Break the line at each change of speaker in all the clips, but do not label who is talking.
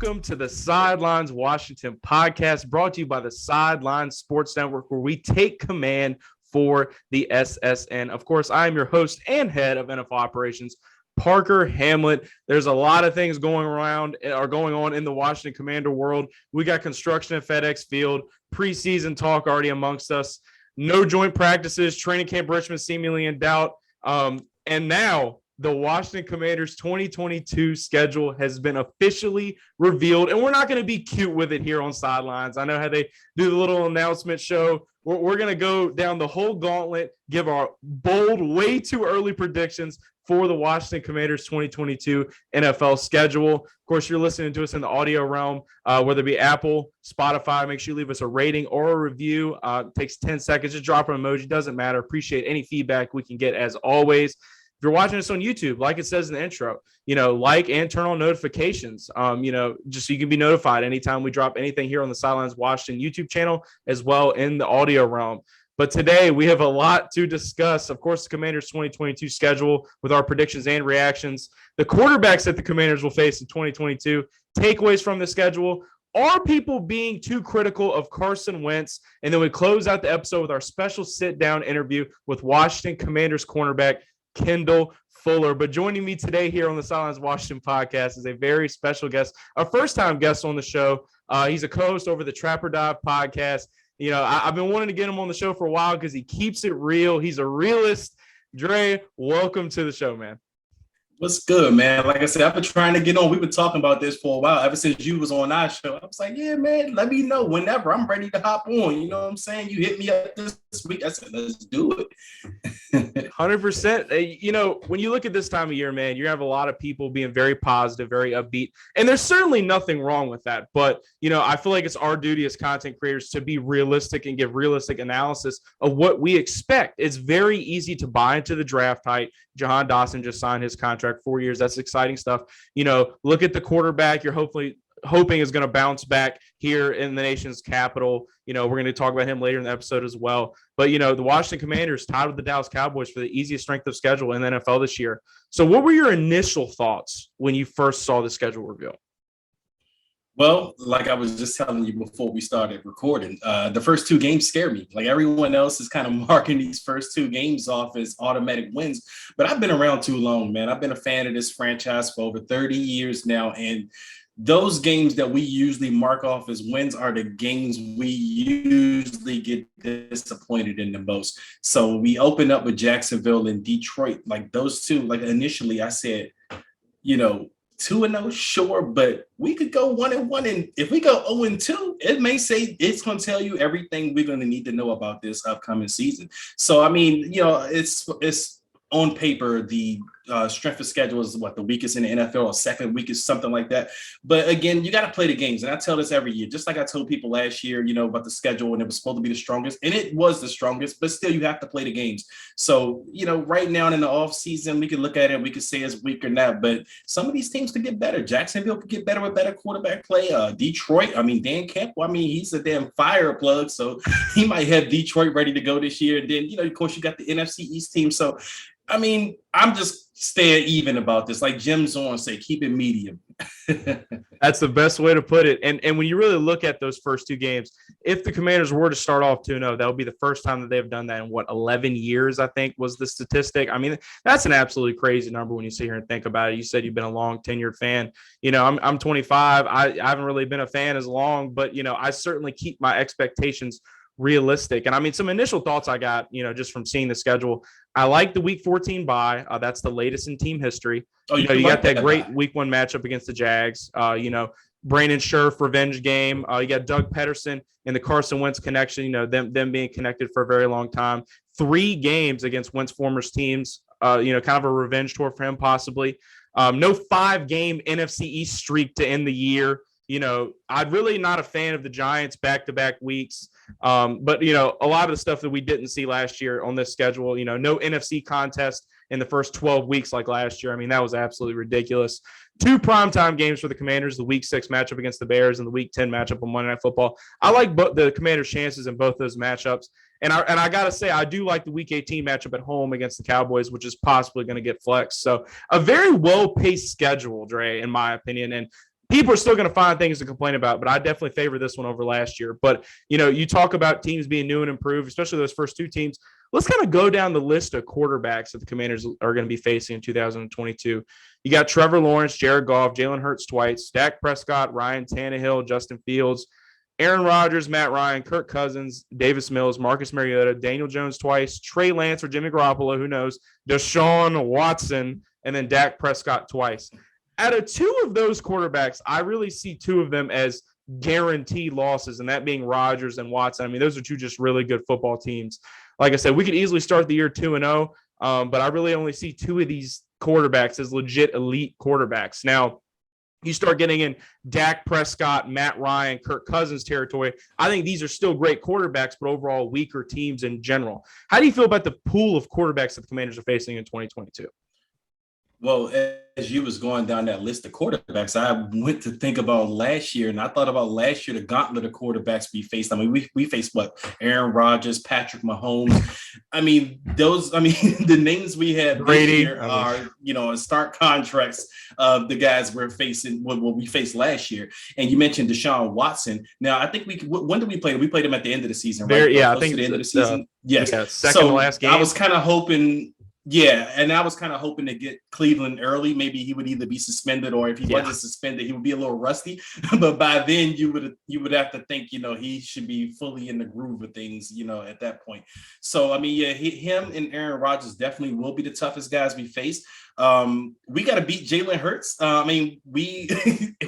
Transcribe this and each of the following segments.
welcome to the Sidelines Washington Podcast, brought to you by the Sidelines Sports Network, where we take command for the SSN. Of course, I am your host and head of NFL operations, Parker Hamlett. There's a lot of things going on in the Washington Commander world. We got construction at FedEx Field, preseason talk already amongst us, no joint practices, training camp Richmond seemingly in doubt, and now the Washington Commanders 2022 schedule has been officially revealed, and we're not going to be cute with it here on Sidelines. I know how they do the little announcement show. We're going to go down the whole gauntlet, give our bold, way too early predictions for the Washington Commanders 2022 NFL schedule. Of course, you're listening to us in the audio realm, whether it be Apple, Spotify. Make sure you leave us a rating or a review. It takes 10 seconds. Just drop an emoji. Doesn't matter. Appreciate any feedback we can get as always. If you're watching us on YouTube, like it says in the intro, like and turn on notifications, just so you can be notified anytime we drop anything here on the Sidelines Washington YouTube channel, as well in the audio realm. But today we have a lot to discuss. Of course, the Commanders 2022 schedule with our predictions and reactions, the quarterbacks that the Commanders will face in 2022, takeaways from the schedule, are people being too critical of Carson Wentz? And then we close out the episode with our special sit-down interview with Washington Commanders cornerback Kendall Fuller. But joining me today here on the Sidelines Washington Podcast is a very special guest, a first-time guest on the show. He's a co-host over the Trap or Dive podcast. I've been wanting to get him on the show for a while because he keeps it real. He's a realist. Dre, welcome to the show, man.
What's good, man? Like I said, I've been trying to get on. We've been talking about this for a while, ever since you was on our show. I was like, yeah, man, let me know whenever. I'm ready to hop on. You know what I'm saying? You hit me up this week. I said, let's do it.
100%. When you look at this time of year, man, you have a lot of people being very positive, very upbeat, and there's certainly nothing wrong with that. But, I feel like it's our duty as content creators to be realistic and give realistic analysis of what we expect. It's very easy to buy into the draft hype. Jahan Dotson just signed his contract 4 years. That's exciting stuff. Look at the quarterback. You're hoping is going to bounce back here in the nation's capital. We're going to talk about him later in the episode as well. But, the Washington Commanders tied with the Dallas Cowboys for the easiest strength of schedule in the NFL this year. So what were your initial thoughts when you first saw the schedule reveal?
Well, like I was just telling you before we started recording, the first two games scare me. Like everyone else is kind of marking these first two games off as automatic wins. But I've been around too long, man. I've been a fan of this franchise for over 30 years now. And those games that we usually mark off as wins are the games we usually get disappointed in the most. So we opened up with Jacksonville and Detroit. Like those two, like initially I said, 2-0, sure, but we could go 1-1. And if we go 0-2, it may say it's going to tell you everything we're going to need to know about this upcoming season. So, I mean, it's on paper, the strength of schedule is the weakest in the NFL, or second weakest, something like that. But again, you got to play the games. And I tell this every year, just like I told people last year, about the schedule, and it was supposed to be the strongest, and it was the strongest, but still you have to play the games. So, right now in the off season, we can look at it, we can say it's weak or not, but some of these teams could get better. Jacksonville could get better with better quarterback play. Detroit, Dan Campbell, he's a damn fire plug. So he might have Detroit ready to go this year. And then, of course, you got the NFC East team. So, I'm just staying even about this. Like Jim Zorn say, keep it medium.
That's the best way to put it. And when you really look at those first two games, if the Commanders were to start off 2-0, that would be the first time that they've done that in 11 years, I think was the statistic. That's an absolutely crazy number when you sit here and think about it. You said you've been a long tenured fan. I'm 25. I haven't really been a fan as long, but I certainly keep my expectations realistic. And some initial thoughts I got, just from seeing the schedule. I like the week 14 bye. That's the latest in team history. Oh, you got that great week 1 matchup against the Jags. Brandon Scherff revenge game. You got Doug Peterson and the Carson Wentz connection, them being connected for a very long time. 3 games against Wentz former's teams, kind of a revenge tour for him possibly. No 5-game NFC East streak to end the year. I'm really not a fan of the Giants back-to-back weeks. But, a lot of the stuff that we didn't see last year on this schedule, no NFC contest in the first 12 weeks like last year. That was absolutely ridiculous. 2 primetime games for the Commanders, the Week 6 matchup against the Bears and the Week 10 matchup on Monday Night Football. I like the Commanders' chances in both those matchups. And I got to say, I do like the Week 18 matchup at home against the Cowboys, which is possibly going to get flexed. So a very well-paced schedule, Dre, in my opinion. And people are still going to find things to complain about, but I definitely favor this one over last year. But, you talk about teams being new and improved, especially those first two teams. Let's kind of go down the list of quarterbacks that the Commanders are going to be facing in 2022. You got Trevor Lawrence, Jared Goff, Jalen Hurts twice, Dak Prescott, Ryan Tannehill, Justin Fields, Aaron Rodgers, Matt Ryan, Kirk Cousins, Davis Mills, Marcus Mariota, Daniel Jones twice, Trey Lance or Jimmy Garoppolo, who knows, Deshaun Watson, and then Dak Prescott twice. Out of two of those quarterbacks, I really see two of them as guaranteed losses, and that being Rodgers and Watson. I mean, those are two just really good football teams. Like I said, we could easily start the year 2-0, but I really only see two of these quarterbacks as legit elite quarterbacks. Now, you start getting in Dak Prescott, Matt Ryan, Kirk Cousins territory. I think these are still great quarterbacks, but overall weaker teams in general. How do you feel about the pool of quarterbacks that the Commanders are facing in 2022?
Well, as you was going down that list of quarterbacks, I went to think about last year, and I thought about last year, the gauntlet of quarterbacks we faced. I mean, we faced what? Aaron Rodgers, Patrick Mahomes. I mean, the names we had this year are, stark contracts of the guys we're facing, what we faced last year. And you mentioned Deshaun Watson. Now, I think when did we play him? We played him at the end of the season, right?
I think
at the end of the season. Yes.
Yeah, second to last game.
I was kind of hoping. Yeah, and I was kind of hoping to get Cleveland early. Maybe he would either be suspended, or if he wasn't suspended, he would be a little rusty. But by then, you would have to think, he should be fully in the groove of things, at that point. So I mean, yeah, him and Aaron Rodgers definitely will be the toughest guys we face. We got to beat Jalen Hurts. I mean, we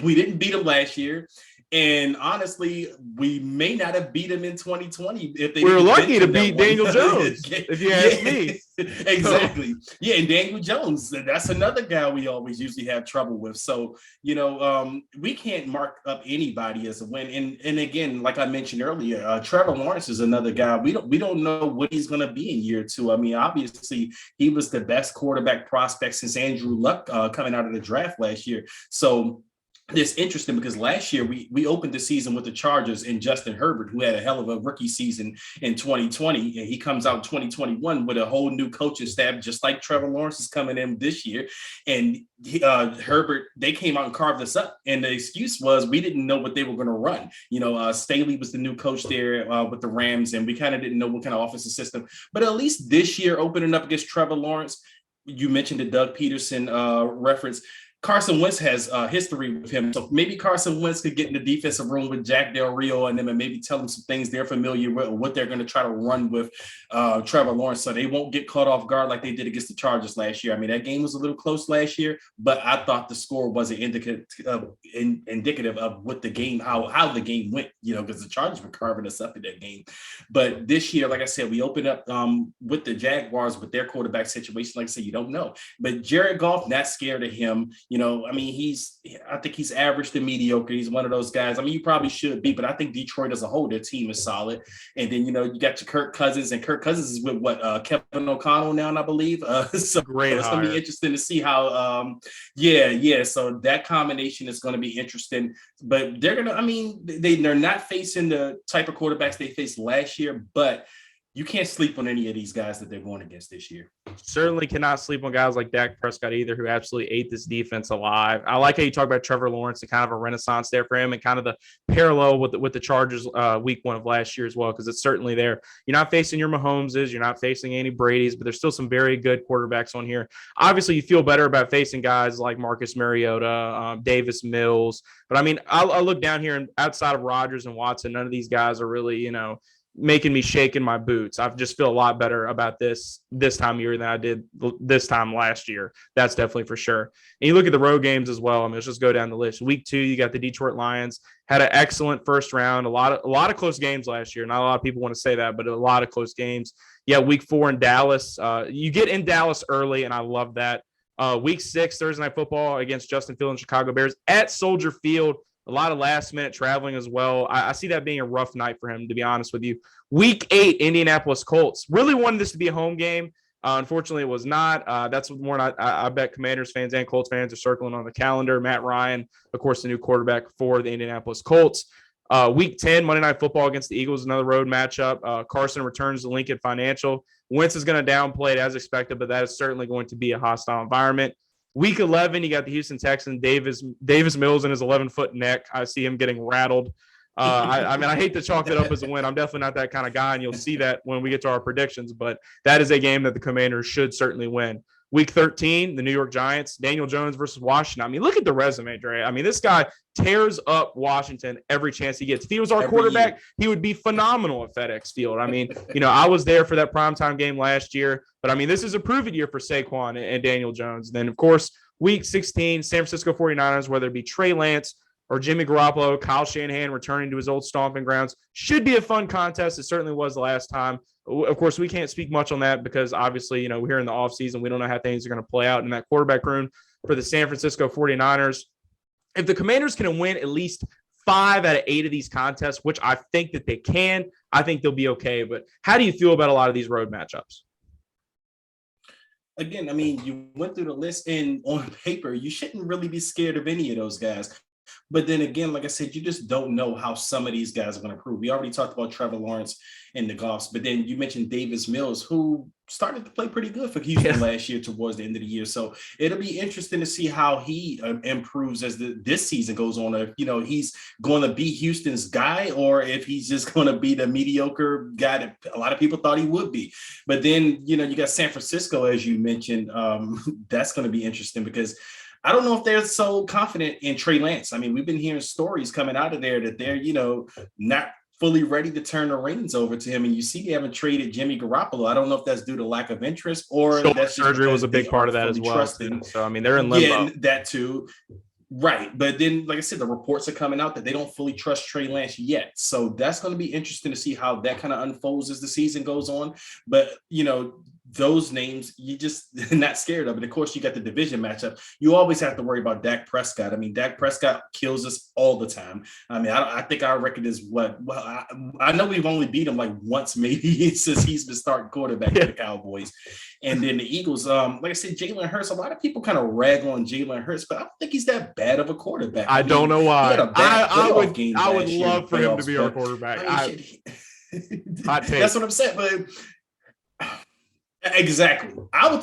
we didn't beat him last year. And honestly, we may not have beat him in 2020 if they.
We're lucky to beat Daniel Jones, if you ask me.
Exactly. Yeah, and Daniel Jones, that's another guy we always usually have trouble with. So, we can't mark up anybody as a win. And again, like I mentioned earlier, Trevor Lawrence is another guy. We don't know what he's going to be in year two. I mean, obviously, he was the best quarterback prospect since Andrew Luck coming out of the draft last year. So. It's interesting because last year we opened the season with the Chargers and Justin Herbert, who had a hell of a rookie season in 2020. And he comes out in 2021 with a whole new coaching staff, just like Trevor Lawrence is coming in this year. And Herbert, they came out and carved us up. And the excuse was we didn't know what they were going to run. Staley was the new coach there with the Rams, and we kind of didn't know what kind of offensive system. But at least this year, opening up against Trevor Lawrence, you mentioned the Doug Peterson reference. Carson Wentz has history with him. So maybe Carson Wentz could get in the defensive room with Jack Del Rio and them and maybe tell them some things they're familiar with, what they're going to try to run with Trevor Lawrence, so they won't get caught off guard like they did against the Chargers last year. I mean, that game was a little close last year, but I thought the score wasn't indicative of what the game, how the game went, because the Chargers were carving us up in that game. But this year, like I said, we opened up with the Jaguars with their quarterback situation. Like I said, you don't know. But Jared Goff, not scared of him. I mean, I think he's average to mediocre. He's one of those guys. I mean, you probably should be, but I think Detroit as a whole, their team is solid. And then, you got your Kirk Cousins, and Kirk Cousins is with Kevin O'Connell now, I believe. So
great.
It's going to be interesting to see how, So that combination is going to be interesting. But they're not facing the type of quarterbacks they faced last year, but you can't sleep on any of these guys that they're going against this year.
Certainly cannot sleep on guys like Dak Prescott either, who absolutely ate this defense alive. I like how you talk about Trevor Lawrence and kind of a renaissance there for him, and kind of the parallel with the Chargers week one of last year as well, because it's certainly there. You're not facing your Mahomeses, you're not facing any Brady's, but there's still some very good quarterbacks on here. Obviously, you feel better about facing guys like Marcus Mariota, Davis Mills. But I mean, I look down here, and outside of Rodgers and Watson, none of these guys are really, making me shake in my boots. I just feel a lot better about this time of year than I did this time last year. That's definitely for sure. And you look at the road games as well. I mean, let's just go down the list. Week 2, you got the Detroit Lions. Had an excellent first round. A lot of close games last year. Not a lot of people want to say that, but a lot of close games. Yeah, week 4 in Dallas. You get in Dallas early, and I love that. Week 6, Thursday Night Football against Justin Fields and Chicago Bears at Soldier Field. A lot of last-minute traveling as well. I see that being a rough night for him, to be honest with you. Week 8, Indianapolis Colts. Really wanted this to be a home game. Unfortunately, it was not. That's what more I bet Commanders fans and Colts fans are circling on the calendar. Matt Ryan, of course, the new quarterback for the Indianapolis Colts. Week 10, Monday Night Football against the Eagles, another road matchup. Carson returns to Lincoln Financial. Wentz is going to downplay it as expected, but that is certainly going to be a hostile environment. Week 11, you got the Houston Texans, Davis Mills and his 11-foot neck. I see him getting rattled. I mean, I hate to chalk that up as a win. I'm definitely not that kind of guy, and you'll see that when we get to our predictions. But that is a game that the Commanders should certainly win. Week 13, the New York Giants, Daniel Jones versus Washington. I mean, look at the resume, Dre. I mean, this guy tears up Washington every chance he gets. If he was our quarterback, he would be phenomenal at FedEx Field. I mean, I was there for that primetime game last year. But, I mean, this is a prove-it year for Saquon and Daniel Jones. And then, of course, Week 16, San Francisco 49ers, whether it be Trey Lance or Jimmy Garoppolo, Kyle Shanahan returning to his old stomping grounds. Should be a fun contest. It certainly was the last time. Of course, we can't speak much on that because obviously, we're here in the offseason. We don't know how things are going to play out in that quarterback room for the San Francisco 49ers. If the Commanders can win at least 5 out of 8 of these contests, which I think that they can, I think they'll be okay. But how do you feel about a lot of these road matchups?
Again, I mean, you went through the list, and on paper, you shouldn't really be scared of any of those guys. But then again, like I said, you just don't know how some of these guys are going to prove. We already talked about Trevor Lawrence and the Goffs, but then you mentioned Davis Mills, who started to play pretty good for Houston last year towards the end of the year. So it'll be interesting to see how he improves as this season goes on. If, he's going to be Houston's guy, or if he's just going to be the mediocre guy that a lot of people thought he would be. But then, you got San Francisco, as you mentioned. That's going to be interesting because I don't know if they're so confident in Trey Lance. I mean, we've been hearing stories coming out of there that they're, not fully ready to turn the reins over to him. And you see they haven't traded Jimmy Garoppolo. I don't know if that's due to lack of interest or that's
surgery was a big part of that as well. So, I mean, they're in limbo.
Yeah, that too. Right. But then, like I said, the reports are coming out that they don't fully trust Trey Lance yet. So that's going to be interesting to see how that kind of unfolds as the season goes on. But, those names, you just not scared of it. Of course, you got the division matchup. You always have to worry about Dak Prescott. I mean, Dak Prescott kills us all the time. I mean, I think our record is what? Well, I know we've only beat him like once, maybe since he's been starting quarterback for the Cowboys. And then the Eagles, like I said, Jalen Hurts. A lot of people kind of rag on Jalen Hurts, but I don't think he's that bad of a quarterback.
I don't know why. I would love for him to be our quarterback.
That's what I'm saying, but. Exactly. I would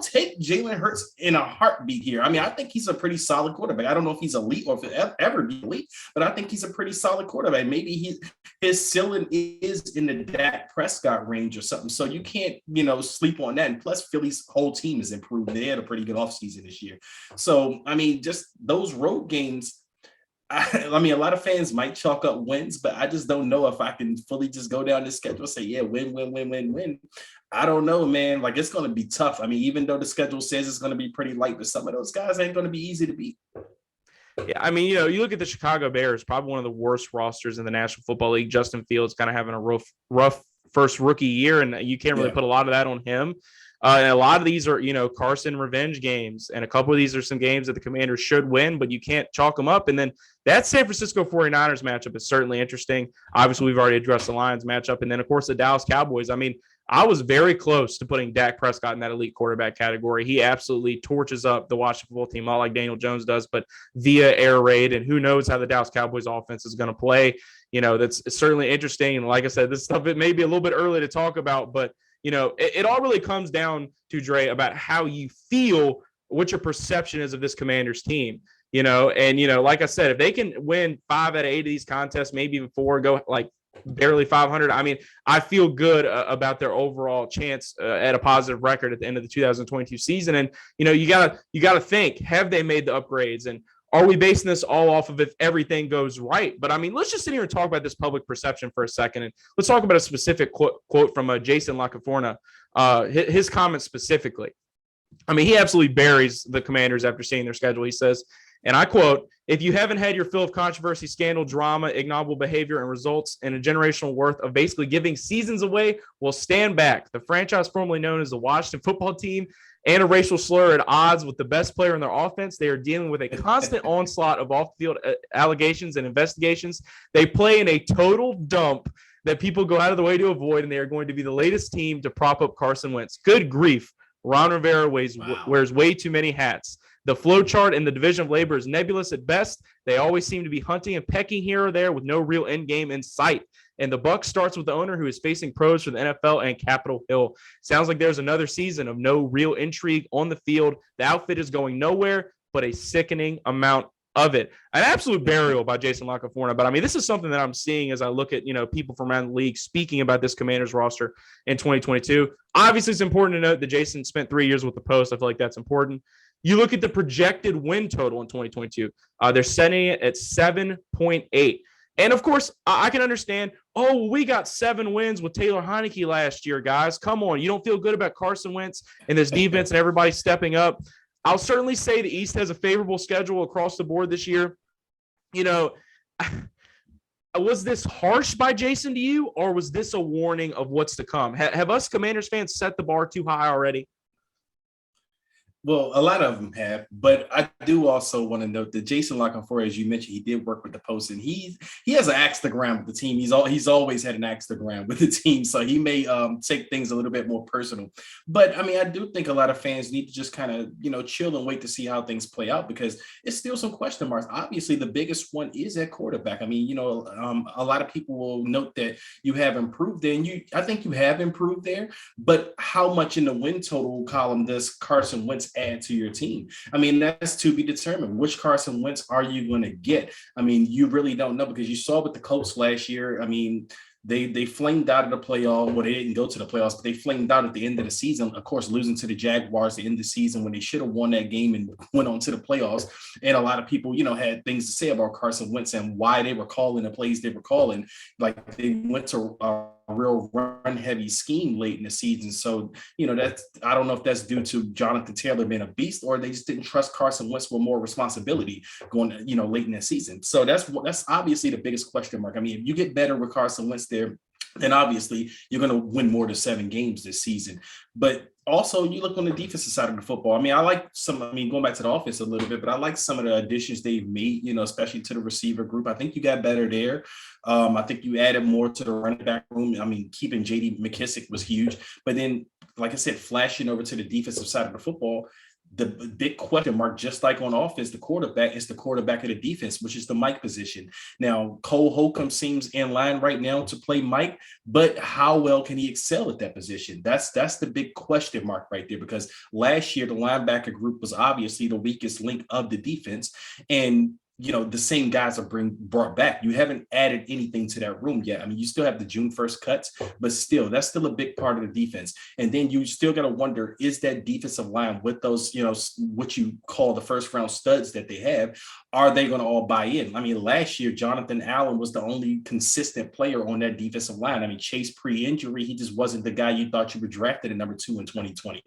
take Jalen Hurts in a heartbeat here. I mean, I think he's a pretty solid quarterback. I don't know if he's elite or if he'll ever be elite, but I think he's a pretty solid quarterback. Maybe his ceiling is in the Dak Prescott range or something. So you can't, sleep on that. And plus, Philly's whole team has improved. They had a pretty good offseason this year. So, I mean, just those road games. I mean, a lot of fans might chalk up wins, but I just don't know if I can fully just go down this schedule and say, yeah, win. I don't know, man. Like, it's going to be tough. I mean, even though the schedule says it's going to be pretty light, but some of those guys ain't going to be easy to beat.
Yeah, I mean, you look at the Chicago Bears, probably one of the worst rosters in the National Football League. Justin Fields kind of having a rough first rookie year, and you can't really put a lot of that on him. And a lot of these are, Carson revenge games, and a couple of these are some games that the Commanders should win, but you can't chalk them up. And then that San Francisco 49ers matchup is certainly interesting. Obviously, we've already addressed the Lions matchup. And then, of course, the Dallas Cowboys. I mean, I was very close to putting Dak Prescott in that elite quarterback category. He absolutely torches up the Washington football team, not like Daniel Jones does, but via air raid. And who knows how the Dallas Cowboys offense is going to play. That's certainly interesting. And like I said, this stuff, it may be a little bit early to talk about, but it all really comes down to, Dre, about how you feel, what your perception is of this Commanders team, and, like I said, if they can win 5 out of 8 of these contests, maybe even 4, go like barely 500. I mean, I feel good about their overall chance at a positive record at the end of the 2022 season. And, you gotta think, have they made the upgrades, and are we basing this all off of if everything goes right? But I mean, let's just sit here and talk about this public perception for a second. And let's talk about a specific quote from Jason LaCaforna, his comments specifically. I mean, he absolutely buries the Commanders after seeing their schedule. He says, and I quote, "If you haven't had your fill of controversy, scandal, drama, ignoble behavior, and results in a generational worth of basically giving seasons away, well, stand back. The franchise formerly known as the Washington football team and a racial slur at odds with the best player in their offense. They are dealing with a constant onslaught of off-field allegations and investigations. They play in a total dump that people go out of the way to avoid, and they are going to be the latest team to prop up Carson Wentz. Good grief. Ron Rivera wears way too many hats. The flow chart in the division of labor is nebulous at best. They always seem to be hunting and pecking here or there with no real end game in sight. And the buck starts with the owner who is facing pros for the NFL and Capitol Hill. Sounds like there's another season of no real intrigue on the field. The outfit is going nowhere, but a sickening amount of it. An absolute burial by Jason La Canfora. But I mean, this is something that I'm seeing as I look at, people from around the league speaking about this Commanders roster in 2022. Obviously, it's important to note that Jason spent 3 years with the Post. I feel like that's important. You look at the projected win total in 2022. They're setting it at 7.8. And of course, I can understand, we got 7 wins with Taylor Heineke last year, guys. Come on. You don't feel good about Carson Wentz and this defense and everybody stepping up. I'll certainly say the East has a favorable schedule across the board this year. Was this harsh by Jason to you, or was this a warning of what's to come? Have us Commanders fans set the bar too high already?
Well, a lot of them have, but I do also want to note that Jason La Canfora, as you mentioned, he did work with the Post, and he has an axe to grind with the team. He's always had an axe to grind with the team, so he may take things a little bit more personal. But I mean, I do think a lot of fans need to just kind of chill and wait to see how things play out, because it's still some question marks. Obviously, the biggest one is at quarterback. I mean, a lot of people will note that you have improved there, and I think you have improved there. But how much in the win total column does Carson Wentz add to your team? I mean, that's to be determined. Which Carson Wentz are you going to get? I mean, you really don't know, because you saw with the Colts last year. I mean, they flamed out of the playoff. Well, they didn't go to the playoffs, but they flamed out at the end of the season, of course, losing to the Jaguars at the end of the season when they should have won that game and went on to the playoffs. And a lot of people, had things to say about Carson Wentz and why they were calling the plays they were calling. Like, they went to a real run-heavy scheme late in the season. So, I don't know if that's due to Jonathan Taylor being a beast, or they just didn't trust Carson Wentz with more responsibility going, late in the season. So that's obviously the biggest question mark. I mean, if you get better with Carson Wentz there, then obviously you're going to win more than 7 games this season. But also, you look on the defensive side of the football. I mean, going back to the offense a little bit, but I like some of the additions they've made, especially to the receiver group. I think you got better there. I think you added more to the running back room. I mean, keeping J.D. McKissick was huge. But then, like I said, flashing over to the defensive side of the football, the big question mark, just like on offense, the quarterback is the quarterback of the defense, which is the Mike position. Now, Cole Holcomb seems in line right now to play Mike, but how well can he excel at that position? That's the big question mark right there, because last year the linebacker group was obviously the weakest link of the defense, and the same guys are brought back. You haven't added anything to that room yet. I mean, you still have the June 1st cuts, but still, that's still a big part of the defense. And then you still got to wonder, is that defensive line with those, what you call the first round studs that they have, are they going to all buy in? I mean, last year, Jonathan Allen was the only consistent player on that defensive line. I mean, Chase pre-injury, he just wasn't the guy you thought you were drafted at number 2 in 2020.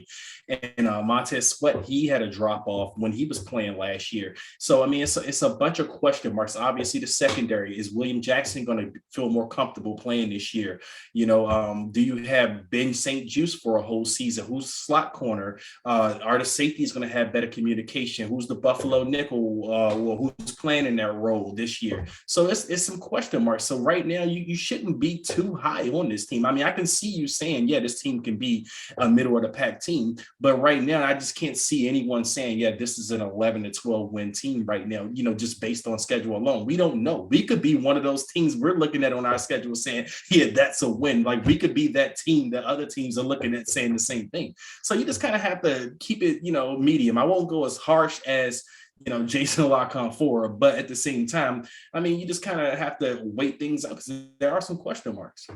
And Montez Sweat, he had a drop off when he was playing last year. So, I mean, it's a bunch of question marks. Obviously, the secondary, is William Jackson going to feel more comfortable playing this year? Do you have Ben St. Juste for a whole season? Who's slot corner? Are the safeties going to have better communication? Who's the Buffalo nickel? Who's playing in that role this year? So it's some question marks. So right now, you shouldn't be too high on this team. I mean, I can see you saying, yeah, this team can be a middle of the pack team, but right now, I just can't see anyone saying, yeah, this is an 11 to 12 win team right now, just based on schedule alone. We don't know. We could be one of those teams we're looking at on our schedule saying, yeah, that's a win. Like, we could be that team that other teams are looking at saying the same thing. So you just kind of have to keep it, medium. I won't go as harsh as, Jason La Canfora, but at the same time, I mean, you just kind of have to wait things up, because there are some question marks.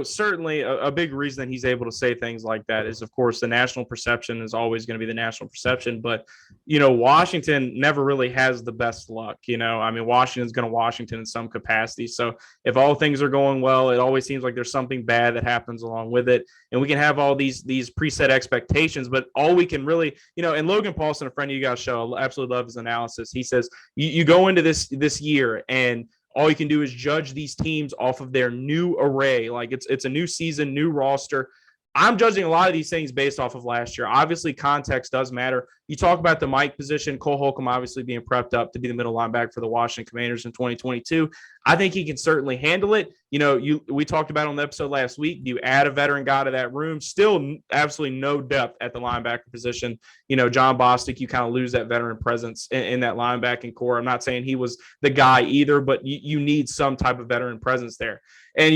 Certainly a big reason that he's able to say things like that is, of course, the national perception is always going to be the national perception. But, Washington never really has the best luck. I mean, Washington's going to Washington in some capacity. So if all things are going well, it always seems like there's something bad that happens along with it. And we can have all these preset expectations, but all we can really, and Logan Paulson, a friend of you guys' show, I absolutely love his analysis. He says, you go into this year and all you can do is judge these teams off of their new array. Like, it's a new season, new roster. I'm judging a lot of these things based off of last year. Obviously, context does matter. You talk about the Mike position, Cole Holcomb obviously being prepped up to be the middle linebacker for the Washington Commanders in 2022. I think he can certainly handle it. We talked about on the episode last week, you add a veteran guy to that room, still absolutely no depth at the linebacker position. John Bostic, you kind of lose that veteran presence in that linebacking core. I'm not saying he was the guy either, but you need some type of veteran presence there. And,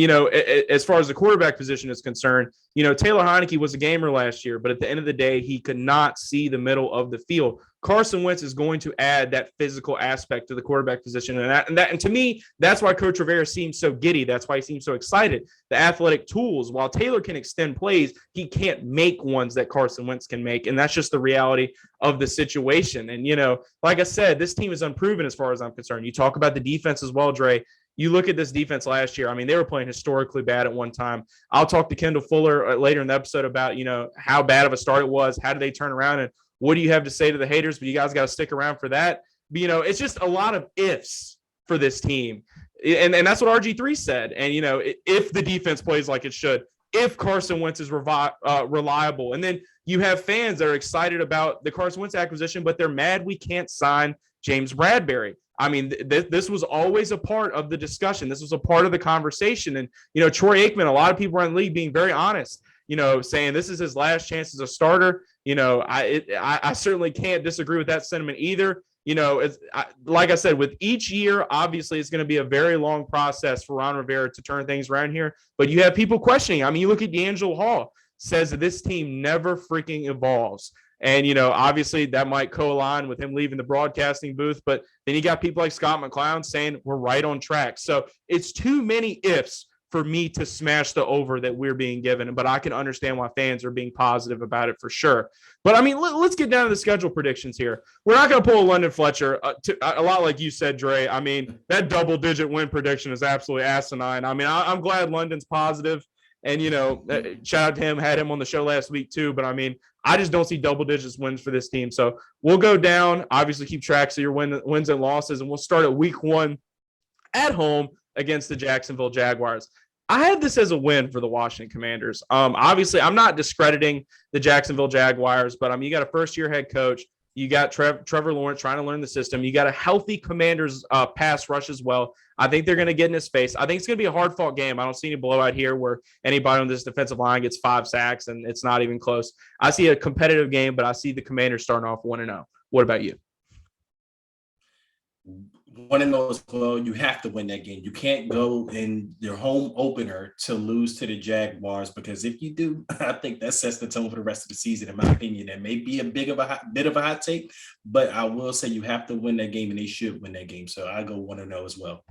as far as the quarterback position is concerned, Taylor Heinicke was a gamer last year, but at the end of the day, he could not see the middle of the field. Carson Wentz is going to add that physical aspect to the quarterback position. And to me, that's why Coach Rivera seems so giddy. That's why he seems so excited. The athletic tools, while Taylor can extend plays, he can't make ones that Carson Wentz can make. And that's just the reality of the situation. And, like I said, this team is unproven as far as I'm concerned. You talk about the defense as well, Dre. You look at this defense last year. I mean, they were playing historically bad at one time. I'll talk to Kendall Fuller later in the episode about, how bad of a start it was. How did they turn around? And what do you have to say to the haters? But you guys got to stick around for that. But, it's just a lot of ifs for this team. And that's what RG3 said. And, if the defense plays like it should, if Carson Wentz is reliable. And then you have fans that are excited about the Carson Wentz acquisition, but they're mad we can't sign James Bradberry. I mean, this was always a part of the discussion. This was a part of the conversation. And, Troy Aikman, a lot of people around the league being very honest, saying this is his last chance as a starter. I certainly can't disagree with that sentiment either. Like I said, with each year, obviously it's going to be a very long process for Ron Rivera to turn things around here. But you have people questioning. I mean, you look at D'Angelo Hall, says that this team never freaking evolves. And, obviously that might co-align with him leaving the broadcasting booth. But then you got people like Scott McCloud saying we're right on track. So it's too many ifs for me to smash the over that we're being given. But I can understand why fans are being positive about it for sure. But, I mean, let's get down to the schedule predictions here. We're not going to pull a London Fletcher, a lot like you said, Dre. I mean, that double-digit win prediction is absolutely asinine. I mean, I'm glad London's positive. And, shout out to him, had him on the show last week too. But, I mean, I just don't see double digits wins for this team. So we'll go down, obviously keep track of your wins and losses, and we'll start at week 1 at home against the Jacksonville Jaguars. I had this as a win for the Washington Commanders. Obviously, I'm not discrediting the Jacksonville Jaguars, but, you got a first-year head coach. You got Trevor Lawrence trying to learn the system. You got a healthy Commanders pass rush as well. I think they're going to get in his face. I think it's going to be a hard-fought game. I don't see any blowout here where anybody on this defensive line gets 5 sacks and it's not even close. I see a competitive game, but I see the Commanders starting off 1-0. What about you?
1-0 as well. You have to win that game. You can't go in your home opener to lose to the Jaguars, because if you do, I think that sets the tone for the rest of the season, in my opinion. That may be a bit of a hot take, but I will say you have to win that game, and they should win that game. So I go 1-0 as well.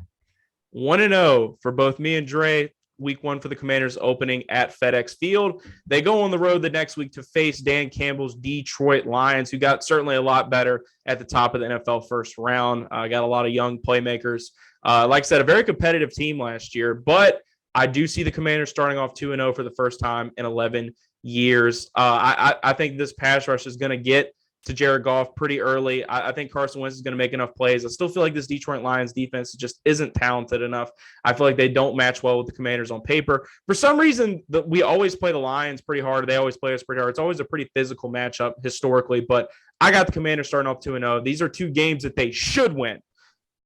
1-0 for both me and Dre. Week 1 for the Commanders opening at FedEx Field. They go on the road the next week to face Dan Campbell's Detroit Lions, who got certainly a lot better at the top of the NFL first round. Got a lot of young playmakers. Like I said, a very competitive team last year, but I do see the Commanders starting off 2-0 for the first time in 11 years. I think this pass rush is going to get to Jared Goff pretty early. I think Carson Wentz is going to make enough plays. I still feel like this Detroit Lions defense just isn't talented enough. I feel like they don't match well with the Commanders on paper. For some reason, we always play the Lions pretty hard. They always play us pretty hard. It's always a pretty physical matchup historically, but I got the Commanders starting off 2-0. These are 2 games that they should win.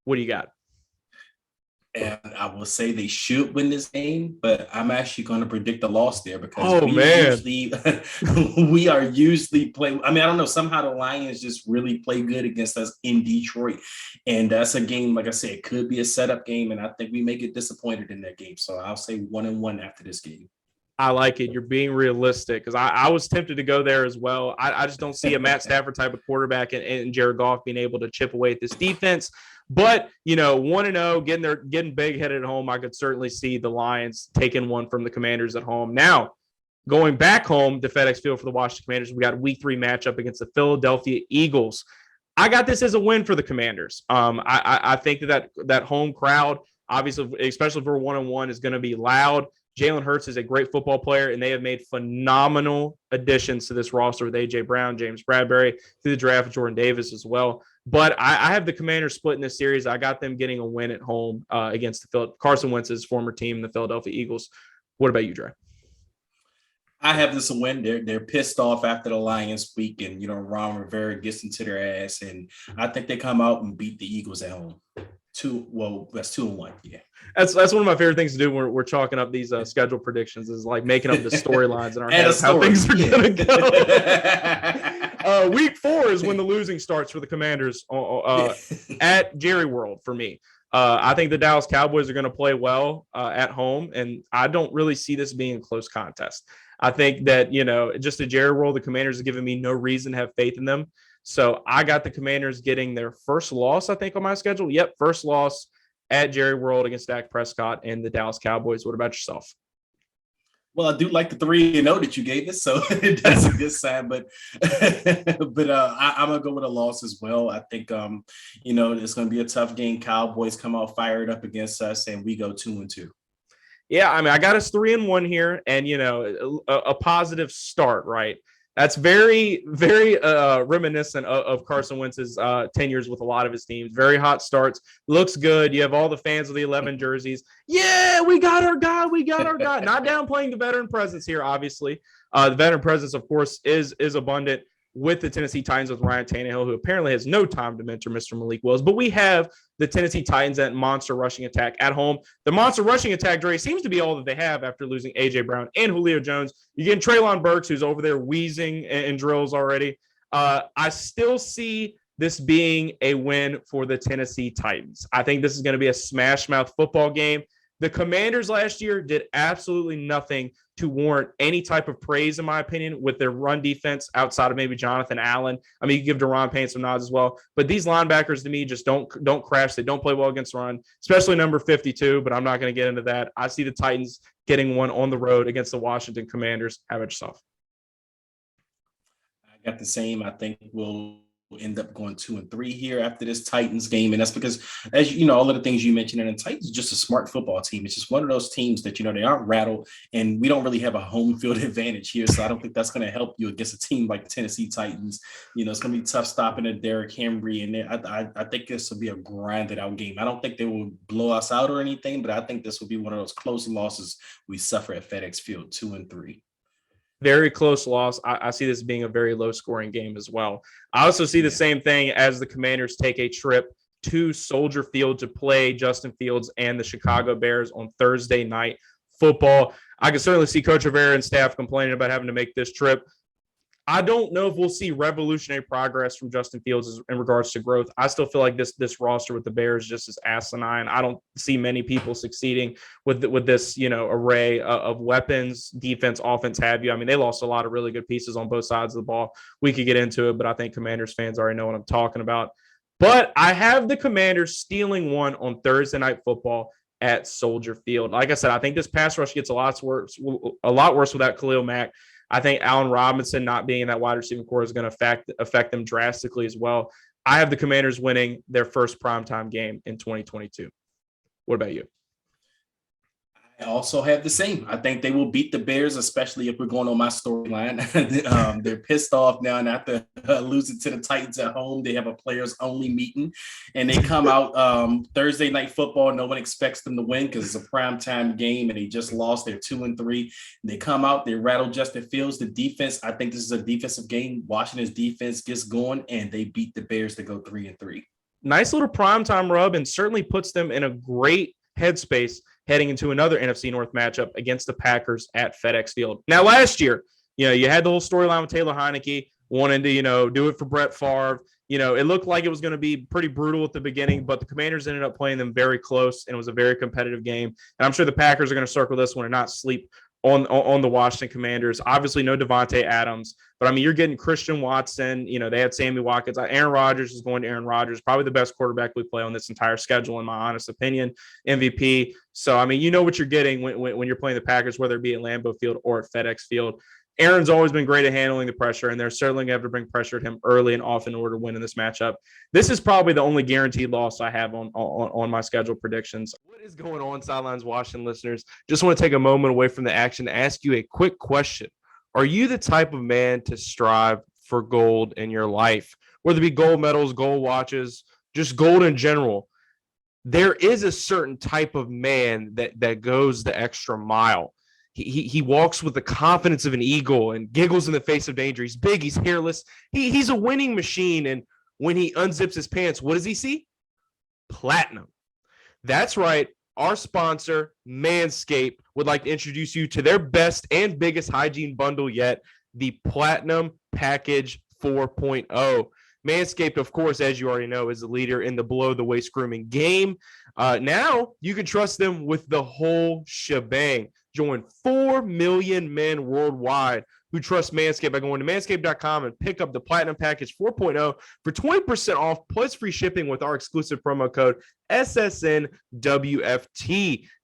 What do you got?
And I will say they should win this game, but I'm actually going to predict a loss there, because we are usually playing. I mean, I don't know. Somehow the Lions just really play good against us in Detroit. And that's a game, like I said, it could be a setup game, and I think we may get disappointed in that game. So I'll say 1-1 after this game.
I like it. You're being realistic, because I was tempted to go there as well. I just don't see a Matt Stafford type of quarterback and Jared Goff being able to chip away at this defense. But, 1-0, getting big headed at home, I could certainly see the Lions taking one from the Commanders at home. Now, going back home to FedEx Field for the Washington Commanders, we got a week 3 matchup against the Philadelphia Eagles. I got this as a win for the Commanders. I think that home crowd, obviously, especially for 1-1, is going to be loud. Jalen Hurts is a great football player, and they have made phenomenal additions to this roster with A.J. Brown, James Bradberry, through the draft of Jordan Davis as well. But I have the Commanders split in this series. I got them getting a win at home against Carson Wentz's former team, the Philadelphia Eagles. What about you, Dre?
I have this a win. They're pissed off after the Lions week, and Ron Rivera gets into their ass, and I think they come out and beat the Eagles at home. That's 2-1. Yeah.
That's one of my favorite things to do when we're chalking up these schedule predictions is like making up the storylines in our head of how things are going to go. Week 4 is when the losing starts for the Commanders at Jerry World for me. I think the Dallas Cowboys are going to play well at home, and I don't really see this being a close contest. I think that, just at Jerry World, the Commanders have given me no reason to have faith in them. So I got the Commanders getting their first loss, I think, on my schedule. Yep, first loss at Jerry World against Dak Prescott and the Dallas Cowboys. What about yourself?
Well, I do like the 3-0 that you gave us, so that's a good sign. But I'm gonna go with a loss as well. I think it's gonna be a tough game. Cowboys come out fired up against us, and we go 2-2.
Yeah, I mean, I got us 3-1 here, and a positive start, right? That's very, very reminiscent of Carson Wentz's tenures with a lot of his teams. Very hot starts. Looks good. You have all the fans with the 11 jerseys. Yeah, we got our guy. We got our guy. Not downplaying the veteran presence here, obviously. The veteran presence, of course, is abundant with the Tennessee Titans with Ryan Tannehill, who apparently has no time to mentor Mr. Malik Willis. But we have the Tennessee Titans at monster rushing attack at home. The monster rushing attack, Dre, seems to be all that they have after losing A.J. Brown and Julio Jones. You're getting Treylon Burks, who's over there wheezing in drills already. I still see this being a win for the Tennessee Titans. I think this is going to be a smash-mouth football game. The Commanders last year did absolutely nothing to warrant any type of praise, in my opinion, with their run defense outside of maybe Jonathan Allen. I mean, you give Daron Payne some nods as well. But these linebackers, to me, just don't crash. They don't play well against run, especially number 52, but I'm not going to get into that. I see the Titans getting one on the road against the Washington Commanders. How about yourself?
I got the same. I think we'll end up going 2-3 here after this Titans game. And that's because, as you know, all of the things you mentioned, and the Titans is just a smart football team. It's just one of those teams that, they aren't rattled, and we don't really have a home field advantage here. So I don't think that's going to help you against a team like the Tennessee Titans. It's going to be tough stopping at Derrick Henry. And I think this will be a grinded out game. I don't think they will blow us out or anything, but I think this will be one of those close losses we suffer at FedEx Field, 2-3.
Very close loss. I see this being a very low-scoring game as well. I also see the same thing as the Commanders take a trip to Soldier Field to play Justin Fields and the Chicago Bears on Thursday night football. I can certainly see Coach Rivera and staff complaining about having to make this trip. I don't know if we'll see revolutionary progress from Justin Fields in regards to growth. I still feel like this roster with the Bears just is asinine. I don't see many people succeeding with this, array of weapons, defense, offense, have you. I mean, they lost a lot of really good pieces on both sides of the ball. We could get into it, but I think Commanders fans already know what I'm talking about. But I have the Commanders stealing one on Thursday Night Football at Soldier Field. Like I said, I think this pass rush gets a lot worse without Khalil Mack. I think Allen Robinson not being in that wide receiving core is going to affect them drastically as well. I have the Commanders winning their first primetime game in 2022. What about you?
I also have the same. I think they will beat the Bears, especially if we're going on my storyline. They're pissed off now, and after losing to the Titans at home, they have a players-only meeting, and they come out Thursday Night Football. No one expects them to win because it's a primetime game, and they just lost. They're 2-3. They come out, they rattle Justin Fields. The defense, I think this is a defensive game. Washington's defense gets going, and they beat the Bears to go 3-3.
Nice little primetime rub, and certainly puts them in a great headspace heading into another NFC North matchup against the Packers at FedEx Field. Now, last year, you had the whole storyline with Taylor Heineke wanting to, do it for Brett Favre. It looked like it was going to be pretty brutal at the beginning, but the Commanders ended up playing them very close, and it was a very competitive game. And I'm sure the Packers are going to circle this one and not sleep on the Washington Commanders. Obviously, no Devontae Adams, but I mean, you're getting Christian Watson. They had Sammy Watkins. Aaron Rodgers is going to Aaron Rodgers, probably the best quarterback we play on this entire schedule, in my honest opinion. MVP. So, I mean, you know what you're getting when you're playing the Packers, whether it be at Lambeau Field or at FedEx Field. Aaron's always been great at handling the pressure, and they're certainly going to have to bring pressure at him early and often in order to win in this matchup. This is probably the only guaranteed loss I have on my schedule predictions. What is going on, Sidelines Washington listeners? Just want to take a moment away from the action to ask you a quick question. Are you the type of man to strive for gold in your life? Whether it be gold medals, gold watches, just gold in general. There is a certain type of man that goes the extra mile. He walks with the confidence of an eagle and giggles in the face of danger. He's big. He's hairless. He's a winning machine. And when he unzips his pants, what does he see? Platinum. That's right. Our sponsor, Manscaped, would like to introduce you to their best and biggest hygiene bundle yet, the Platinum Package 4.0. Manscaped, of course, as you already know, is the leader in the below-the-waist grooming game. Now you can trust them with the whole shebang. Join 4 million men worldwide who trust Manscaped by going to manscaped.com and pick up the Platinum Package 4.0 for 20% off plus free shipping with our exclusive promo code SSNWFT.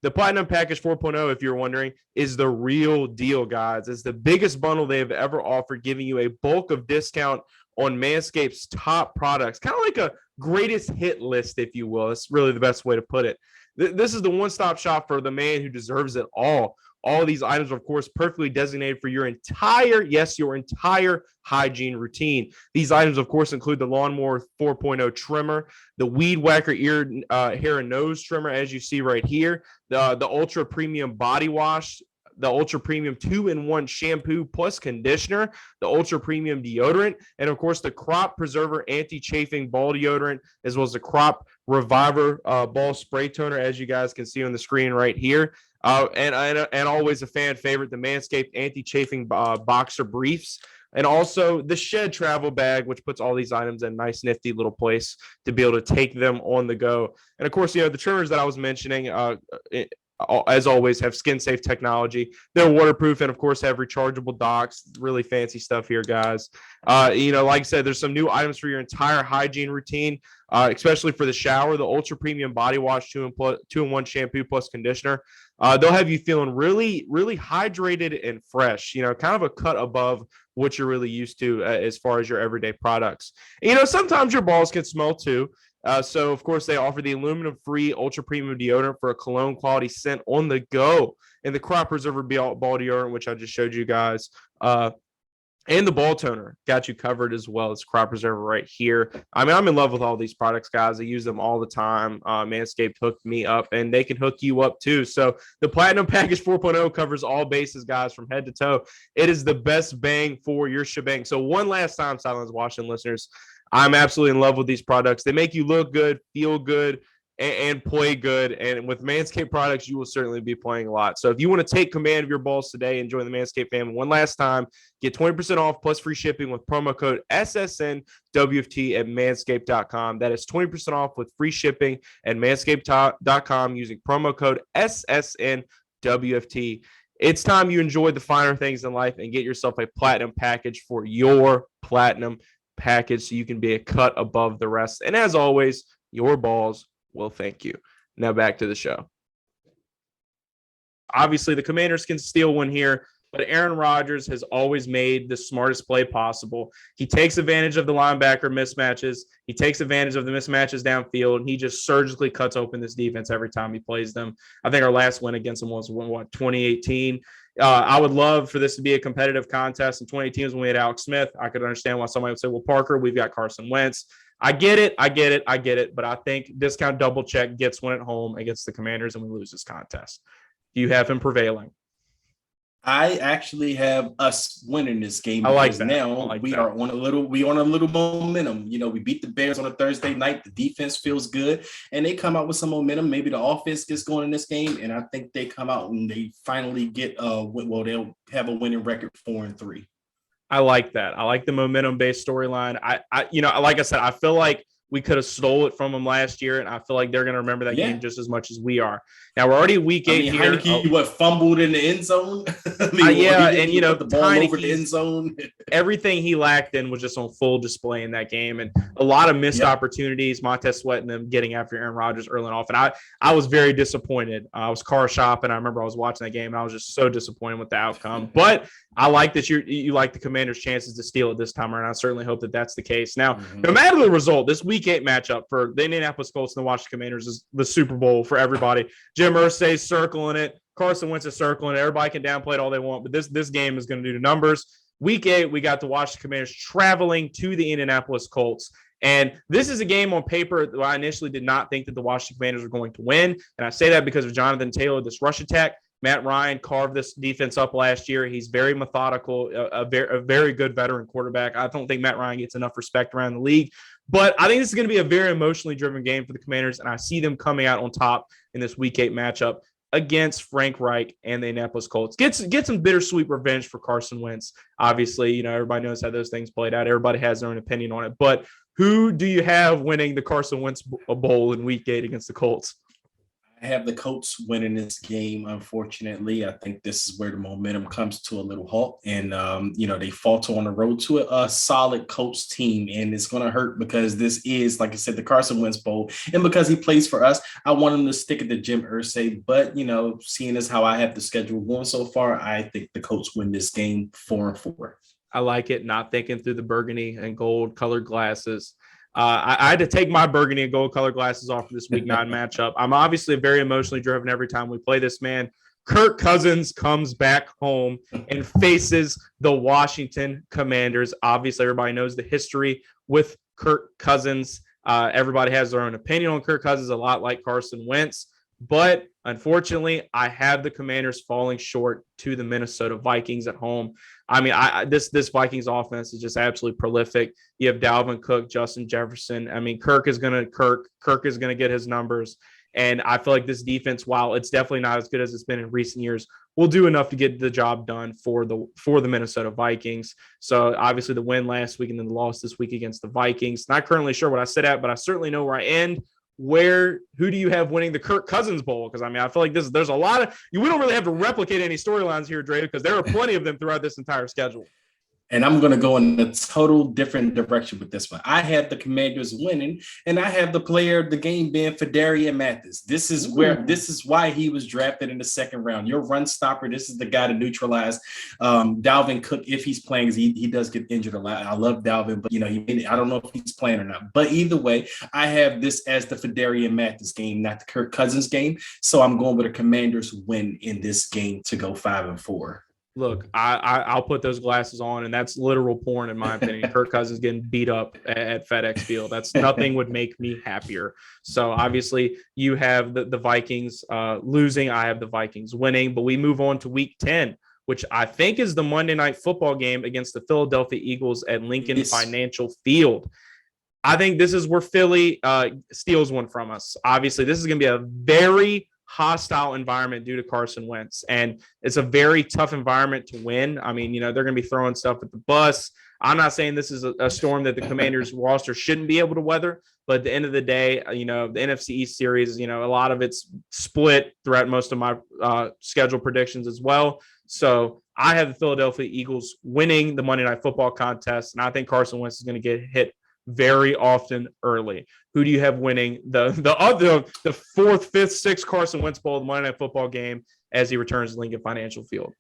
The Platinum Package 4.0, if you're wondering, is the real deal, guys. It's the biggest bundle they have ever offered, giving you a bulk of discount on Manscaped's top products, kind of like a greatest hit list, if you will. It's really the best way to put it. This is the one-stop shop for the man who deserves it all. All of these items are, of course, perfectly designated for your entire hygiene routine. These items, of course, include the Lawnmower 4.0 trimmer, the Weed Whacker ear, hair, and nose trimmer, as you see right here, the Ultra Premium Body Wash, the Ultra Premium 2-in-1 shampoo plus conditioner, the Ultra Premium deodorant, and of course the Crop Preserver anti-chafing ball deodorant, as well as the Crop Reviver ball spray toner, as you guys can see on the screen right here. And always a fan favorite, the Manscaped anti-chafing boxer briefs. And also the Shed travel bag, which puts all these items in a nice, nifty little place to be able to take them on the go. And of course, the trimmers that I was mentioning, as always, have skin-safe technology. They're waterproof and, of course, have rechargeable docks. Really fancy stuff here, guys. Like I said, there's some new items for your entire hygiene routine, especially for the shower. The Ultra Premium Body Wash 2-in-1 shampoo plus conditioner. They'll have you feeling really, really hydrated and fresh, kind of a cut above what you're really used to as far as your everyday products. And, sometimes your balls can smell too. So, of course, they offer the aluminum-free Ultra Premium deodorant for a cologne-quality scent on the go, and the Crop Preserver ball deodorant, which I just showed you guys, and the ball toner got you covered as well as Crop Preserver right here. I mean, I'm in love with all these products, guys. I use them all the time. Manscaped hooked me up, and they can hook you up too. So the Platinum Package 4.0 covers all bases, guys, from head to toe. It is the best bang for your shebang. So one last time, Sidelines Washington listeners, I'm absolutely in love with these products. They make you look good, feel good, and play good. And with Manscaped products, you will certainly be playing a lot. So if you want to take command of your balls today and join the Manscaped family one last time, get 20% off plus free shipping with promo code SSNWFT at manscaped.com. That is 20% off with free shipping at manscaped.com using promo code SSNWFT. It's time you enjoy the finer things in life and get yourself a platinum package for your platinum package so you can be a cut above the rest. And as always, your balls will thank you. Now back to the show. Obviously, the Commanders can steal one here, but Aaron Rodgers has always made the smartest play possible. He takes advantage of the linebacker mismatches. He takes advantage of the mismatches downfield, and he just surgically cuts open this defense every time he plays them. I think our last win against him was, 2018. I would love for this to be a competitive contest. In 2018 was when we had Alex Smith. I could understand why somebody would say, well, Parker, we've got Carson Wentz. I get it. But I think discount double check gets one at home against the Commanders, and we lose this contest. Do you have him prevailing?
I actually have us winning this game.
I like that.
Now we are on a little momentum. We beat the Bears on a Thursday night. The defense feels good, and they come out with some momentum. Maybe the offense gets going in this game, and I think they come out and they finally get they'll have a winning record 4-3.
I like that. I like the momentum-based storyline. I like I said, I feel like we could have stole it from them last year, and I feel like they're going to remember that game just as much as we are. Now, we're already week 8 here.
Heineke, fumbled in the end zone?
The ball over the end zone. Everything he lacked in was just on full display in that game, and a lot of missed opportunities, Montez Sweat and them getting after Aaron Rodgers early off. And I was very disappointed. I was car shopping. I remember I was watching that game, and I was just so disappointed with the outcome. But I like that you like the Commanders' chances to steal it this time around. I certainly hope that that's the case. Now, no matter the result, this Week 8 matchup for the Indianapolis Colts and the Washington Commanders is the Super Bowl for everybody. Jim Irsay's circling it. Carson Wentz is circling it. Everybody can downplay it all they want, but this game is going to do the numbers. Week 8, we got the Washington Commanders traveling to the Indianapolis Colts. And this is a game on paper that I initially did not think that the Washington Commanders were going to win. And I say that because of Jonathan Taylor, this rush attack. Matt Ryan carved this defense up last year. He's very methodical, a very good veteran quarterback. I don't think Matt Ryan gets enough respect around the league, but I think this is going to be a very emotionally driven game for the Commanders, and I see them coming out on top in this Week 8 matchup against Frank Reich and the Indianapolis Colts. Get some bittersweet revenge for Carson Wentz. Obviously, everybody knows how those things played out. Everybody has their own opinion on it, but who do you have winning the Carson Wentz Bowl in Week 8 against the Colts?
I have the Colts winning this game, unfortunately. I think this is where the momentum comes to a little halt. And, they falter on the road to a solid Colts team. And it's going to hurt because this is, like I said, the Carson Wentz Bowl. And because he plays for us, I want him to stick it to Jim Irsay. But, seeing as how I have the schedule going so far, I think the Colts win this game 4-4.
I like it, not thinking through the burgundy and gold colored glasses. I had to take my burgundy and gold colored glasses off for this Week 9 matchup. I'm obviously very emotionally driven every time we play this man. Kirk Cousins comes back home and faces the Washington Commanders. Obviously, everybody knows the history with Kirk Cousins. Everybody has their own opinion on Kirk Cousins, a lot like Carson Wentz. But unfortunately, I have the Commanders falling short to the Minnesota Vikings at home. I mean, this Vikings offense is just absolutely prolific. You have Dalvin Cook, Justin Jefferson. I mean, Kirk is gonna get his numbers, and I feel like this defense, while it's definitely not as good as it's been in recent years, will do enough to get the job done for the Minnesota Vikings. So obviously the win last week and then the loss this week against the Vikings. Not currently sure what I sit at, but I certainly know where I end. Who do you have winning the Kirk Cousins Bowl? Because I feel like there's a lot of we don't really have to replicate any storylines here, Dre, because there are plenty of them throughout this entire schedule.
And I'm going to go in a total different direction with this one. I have the Commanders winning, and I have the player of the game being Phidarian Mathis. This is why he was drafted in the second round. Your run stopper. This is the guy to neutralize Dalvin Cook if he's playing. He does get injured a lot. I love Dalvin, but I don't know if he's playing or not. But either way, I have this as the Phidarian Mathis game, not the Kirk Cousins game. So I'm going with a Commanders win in this game to go 5-4.
Look, I'll put those glasses on, and that's literal porn in my opinion. Kirk Cousins getting beat up at FedEx Field. That's nothing would make me happier. So obviously you have the Vikings losing. I have the Vikings winning, but we move on to Week 10, which I think is the Monday Night Football game against the Philadelphia Eagles at Lincoln Financial Field. I think this is where Philly steals one from us. Obviously, this is going to be a very hostile environment due to Carson Wentz, and it's a very tough environment to win. I mean, they're going to be throwing stuff at the bus. I'm not saying this is a storm that the Commanders roster shouldn't be able to weather, but at the end of the day, the NFC East series, a lot of it's split throughout most of my schedule predictions as well. So I have the Philadelphia Eagles winning the Monday Night Football contest, and I think Carson Wentz is going to get hit very often early. Who do you have winning the 4th, 5th, 6th Carson Wentz Bowl, the Monday Night Football game, as he returns to Lincoln Financial Field?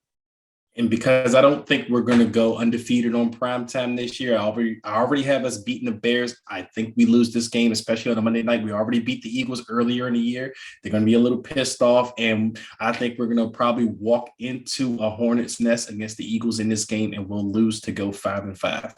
And because I don't think we're going to go undefeated on primetime this year, I already have us beating the Bears. I think we lose this game, especially on a Monday night. We already beat the Eagles earlier in the year. They're going to be a little pissed off, and I think we're going to probably walk into a hornet's nest against the Eagles in this game, and we'll lose to go 5-5.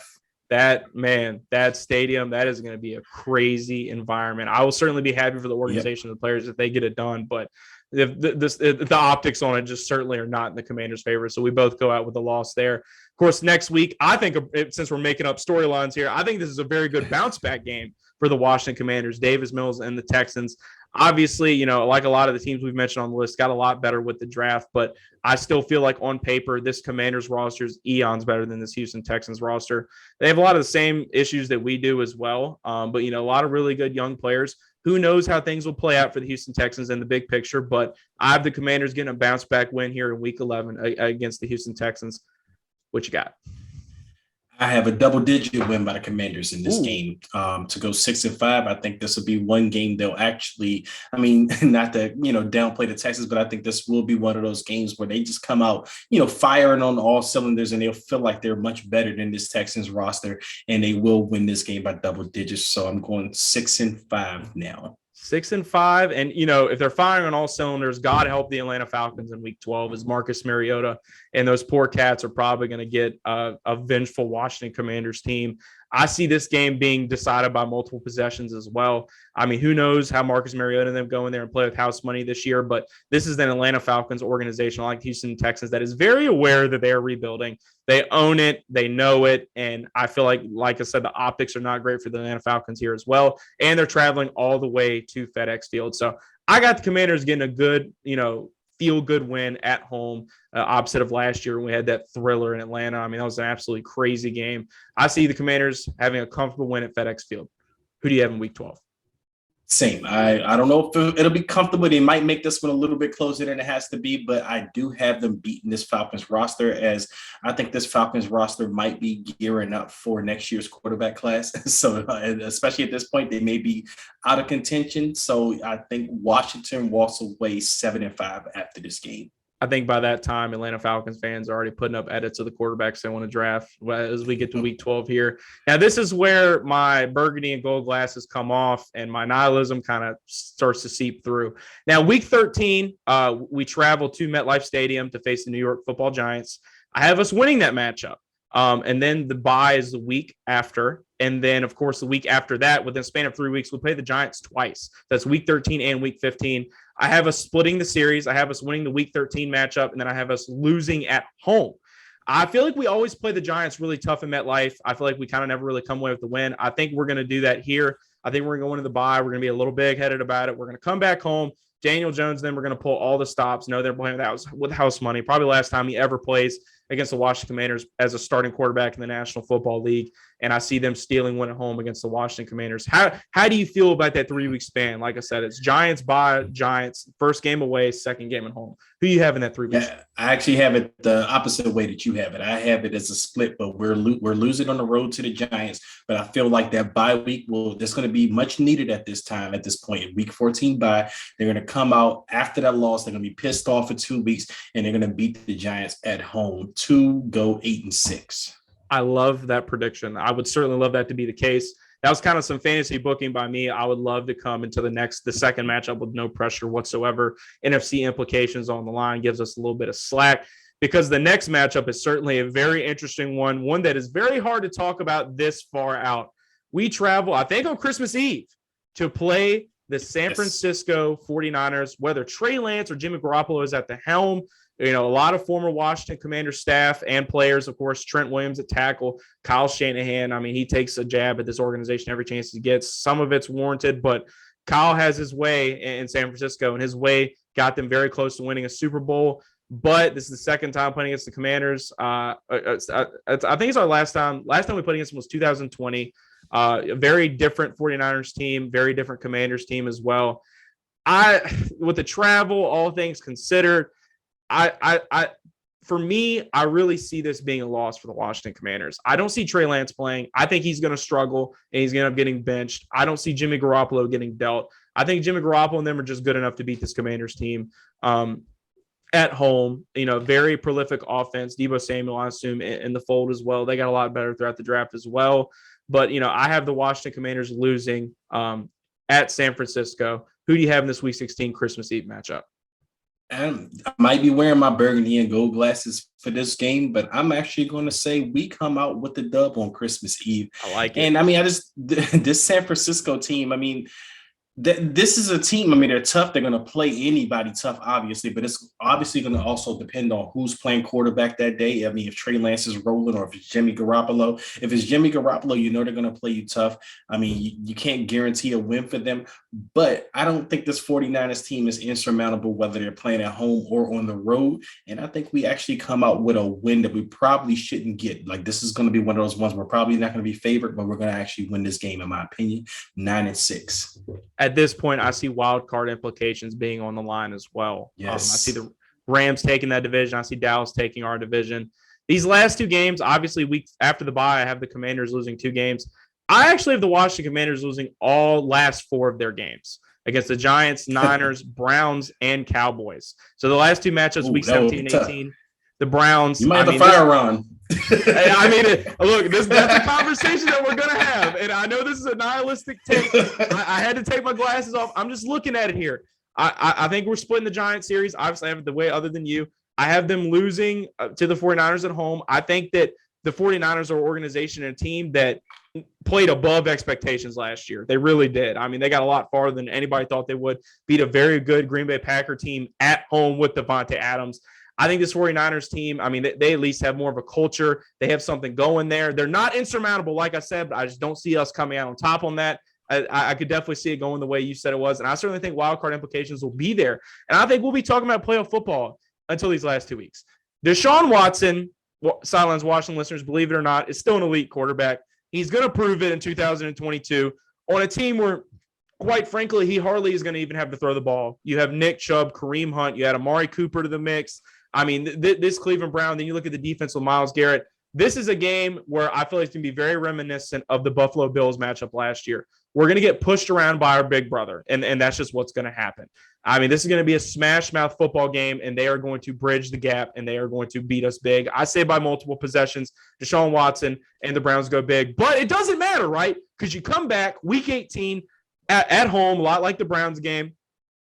That stadium, that is going to be a crazy environment. I will certainly be happy for the organization of the players if they get it done, but the optics on it just certainly are not in the Commanders' favor. So we both go out with a loss there. Of course, next week, I think, since we're making up storylines here, I think this is a very good bounce back game for the Washington Commanders, Davis Mills and the Texans. Obviously, like a lot of the teams we've mentioned on the list, got a lot better with the draft, but I still feel like on paper, this Commanders roster is eons better than this Houston Texans roster. They have a lot of the same issues that we do as well, but a lot of really good young players. Who knows how things will play out for the Houston Texans in the big picture, but I have the Commanders getting a bounce back win here in Week 11 against the Houston Texans. What you got?
I have a double-digit win by the Commanders in this game to go 6-5. I think this will be one game they'll actually, not to, downplay the Texans, but I think this will be one of those games where they just come out, firing on all cylinders, and they'll feel like they're much better than this Texans roster, and they will win this game by double digits. So I'm going 6-5 now.
6-5, and if they're firing on all cylinders, God help the Atlanta Falcons in Week 12 as Marcus Mariota and those poor cats are probably going to get a vengeful Washington Commanders team. I see this game being decided by multiple possessions as well. I mean, who knows how Marcus Mariota and them go in there and play with house money this year, but this is an Atlanta Falcons organization like Houston Texans that is very aware that they're rebuilding. They own it, they know it, and I feel like I said, the optics are not great for the Atlanta Falcons here as well, and they're traveling all the way to FedEx Field. So I got the Commanders getting a good, feel-good win at home, opposite of last year when we had that thriller in Atlanta. I mean, that was an absolutely crazy game. I see the Commanders having a comfortable win at FedEx Field. Who do you have in Week 12?
Same. I don't know if it'll be comfortable. They might make this one a little bit closer than it has to be, but I do have them beating this Falcons roster, as I think this Falcons roster might be gearing up for next year's quarterback class. So especially at this point, they may be out of contention. So I think Washington walks away 7-5 after this game.
I think by that time, Atlanta Falcons fans are already putting up edits of the quarterbacks they want to draft as we get to Week 12 here. Now, this is where my burgundy and gold glasses come off and my nihilism kind of starts to seep through. Now, Week 13, we travel to MetLife Stadium to face the New York Football Giants. I have us winning that matchup. And then the bye is the week after. And then, of course, the week after that, within a span of 3 weeks, we'll play the Giants twice. That's Week 13 and Week 15. I have us splitting the series. I have us winning the Week 13 matchup, and then I have us losing at home. I feel like we always play the Giants really tough in MetLife. I feel like we kind of never really come away with the win. I think we're going to do that here. I think we're going to go into the bye. We're going to be a little big-headed about it. We're going to come back home. Daniel Jones, then we're going to pull all the stops. No, they're playing with house money. Probably last time he ever plays against the Washington Commanders as a starting quarterback in the National Football League. And I see them stealing one at home against the Washington Commanders. How do you feel about that 3-week span? Like I said, it's Giants by Giants, first game away, second game at home. Who do you have in that 3 weeks?
Yeah, I actually have it the opposite way that you have it. I have it as a split, but we're losing on the road to the Giants. But I feel like that bye week that's going to be much needed at this point. In Week 14 bye, they're going to come out after that loss. They're going to be pissed off for 2 weeks, and they're going to beat the Giants at home to go 8-6.
I love that prediction. I would certainly love that to be the case. That was kind of some fantasy booking by me. I would love to come into the second matchup with no pressure whatsoever. NFC implications on the line gives us a little bit of slack, because the next matchup is certainly a very interesting one that is very hard to talk about this far out. We travel, I think, on Christmas Eve to play the San Francisco 49ers, whether Trey Lance or Jimmy Garoppolo is at the helm. A lot of former Washington Commanders staff and players, of course, Trent Williams at tackle, Kyle Shanahan. I mean, he takes a jab at this organization every chance he gets. Some of it's warranted, but Kyle has his way in San Francisco, and his way got them very close to winning a Super Bowl. But this is the second time playing against the Commanders. I think it's our last time. Last time we played against them was 2020. A very different 49ers team, very different Commanders team as well. With the travel, all things considered, for me, I really see this being a loss for the Washington Commanders. I don't see Trey Lance playing. I think he's going to struggle and he's going to end up getting benched. I don't see Jimmy Garoppolo getting dealt. I think Jimmy Garoppolo and them are just good enough to beat this Commanders team at home. Very prolific offense. Deebo Samuel, I assume, in the fold as well. They got a lot better throughout the draft as well. But, I have the Washington Commanders losing at San Francisco. Who do you have in this Week 16 Christmas Eve matchup?
I might be wearing my burgundy and gold glasses for this game, but I'm actually going to say we come out with the dub on Christmas Eve.
I like it.
And I mean, this San Francisco team, I mean, this is a team, I mean, they're tough. They're going to play anybody tough, obviously, but it's obviously going to also depend on who's playing quarterback that day. I mean, if Trey Lance is rolling or if it's Jimmy Garoppolo. If it's Jimmy Garoppolo, they're going to play you tough. I mean, you can't guarantee a win for them, but I don't think this 49ers team is insurmountable, whether they're playing at home or on the road. And I think we actually come out with a win that we probably shouldn't get. Like, this is going to be one of those ones we're probably not going to be favored, but we're going to actually win this game, in my opinion, 9-6.
At this point, I see wild card implications being on the line as well.
Yes.
I see the Rams taking that division. I see Dallas taking our division. These last two games, obviously, weeks after the bye, I have the Commanders losing 2 games. I actually have the Washington Commanders losing all last 4 of their games against the Giants, Niners, Browns, and Cowboys. So the last 2 matchups, Week 17 and 18, the Browns.
You might have a fire run.
I mean, look, that's a conversation that we're going to have. And I know this is a nihilistic take. I had to take my glasses off. I'm just looking at it here. I think we're splitting the Giants series. Obviously, I have it the way other than you. I have them losing to the 49ers at home. I think that the 49ers are an organization and a team that played above expectations last year. They really did. I mean, they got a lot farther than anybody thought they would. Beat a very good Green Bay Packer team at home with Devontae Adams. I think this 49ers team, I mean, they at least have more of a culture. They have something going there. They're not insurmountable, like I said, but I just don't see us coming out on top on that. I could definitely see it going the way you said it was. And I certainly think wildcard implications will be there. And I think we'll be talking about playoff football until these last 2 weeks. Deshaun Watson, Sidelines Washington listeners, believe it or not, is still an elite quarterback. He's going to prove it in 2022 on a team where, quite frankly, he hardly is going to even have to throw the ball. You have Nick Chubb, Kareem Hunt. You add Amari Cooper to the mix. I mean, this Cleveland Brown, then you look at the defense with Myles Garrett. This is a game where I feel like it's going to be very reminiscent of the Buffalo Bills matchup last year. We're going to get pushed around by our big brother, and that's just what's going to happen. I mean, this is going to be a smash-mouth football game, and they are going to bridge the gap, and they are going to beat us big. I say by multiple possessions, Deshaun Watson and the Browns go big. But it doesn't matter, right? Because you come back Week 18 at home, a lot like the Browns game,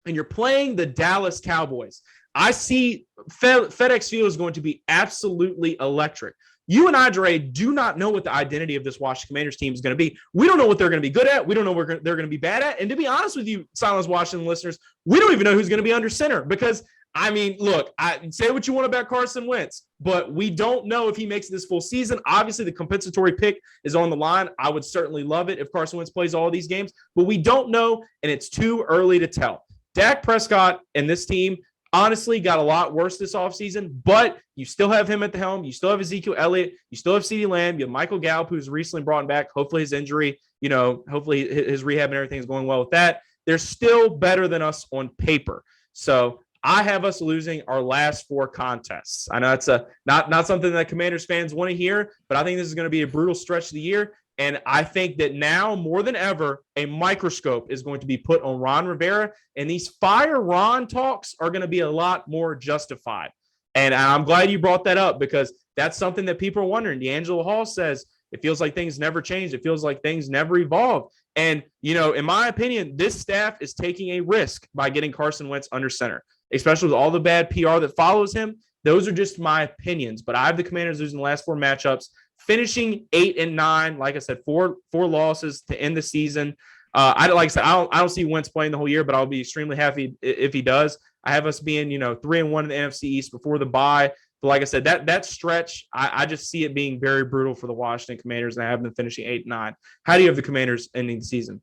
and you're playing the Dallas Cowboys. I see FedEx Field is going to be absolutely electric. You and I, Dre, do not know what the identity of this Washington Commanders team is going to be. We don't know what they're going to be good at. We don't know what they're going to be bad at. And to be honest with you, Silence Washington listeners, we don't even know who's going to be under center because, I mean, look, I say what you want about Carson Wentz, but we don't know if he makes it this full season. Obviously, the compensatory pick is on the line. I would certainly love it if Carson Wentz plays all these games, but we don't know, and it's too early to tell. Dak Prescott and this team honestly got a lot worse this offseason, but you still have him at the helm. You still have Ezekiel Elliott. You still have CeeDee Lamb. You have Michael Gallup, who's recently brought back. Hopefully his injury, hopefully his rehab and everything is going well with that. They're still better than us on paper. So I have us losing our last 4 contests. I know it's not something that Commanders fans want to hear, but I think this is going to be a brutal stretch of the year. And I think that now more than ever, a microscope is going to be put on Ron Rivera, and these fire Ron talks are going to be a lot more justified. And I'm glad you brought that up because that's something that people are wondering. D'Angelo Hall says it feels like things never change. It feels like things never evolve. And, in my opinion, this staff is taking a risk by getting Carson Wentz under center, especially with all the bad PR that follows him. Those are just my opinions, but I have the Commanders losing the last 4 matchups, finishing 8-9. Like I said, four losses to end the season. I don't see Wentz playing the whole year, but I'll be extremely happy if he does. I have us being 3-1 in the NFC East before the bye. But like I said, that stretch, I just see it being very brutal for the Washington Commanders, and I have them finishing 8-9. How do you have the Commanders ending the season?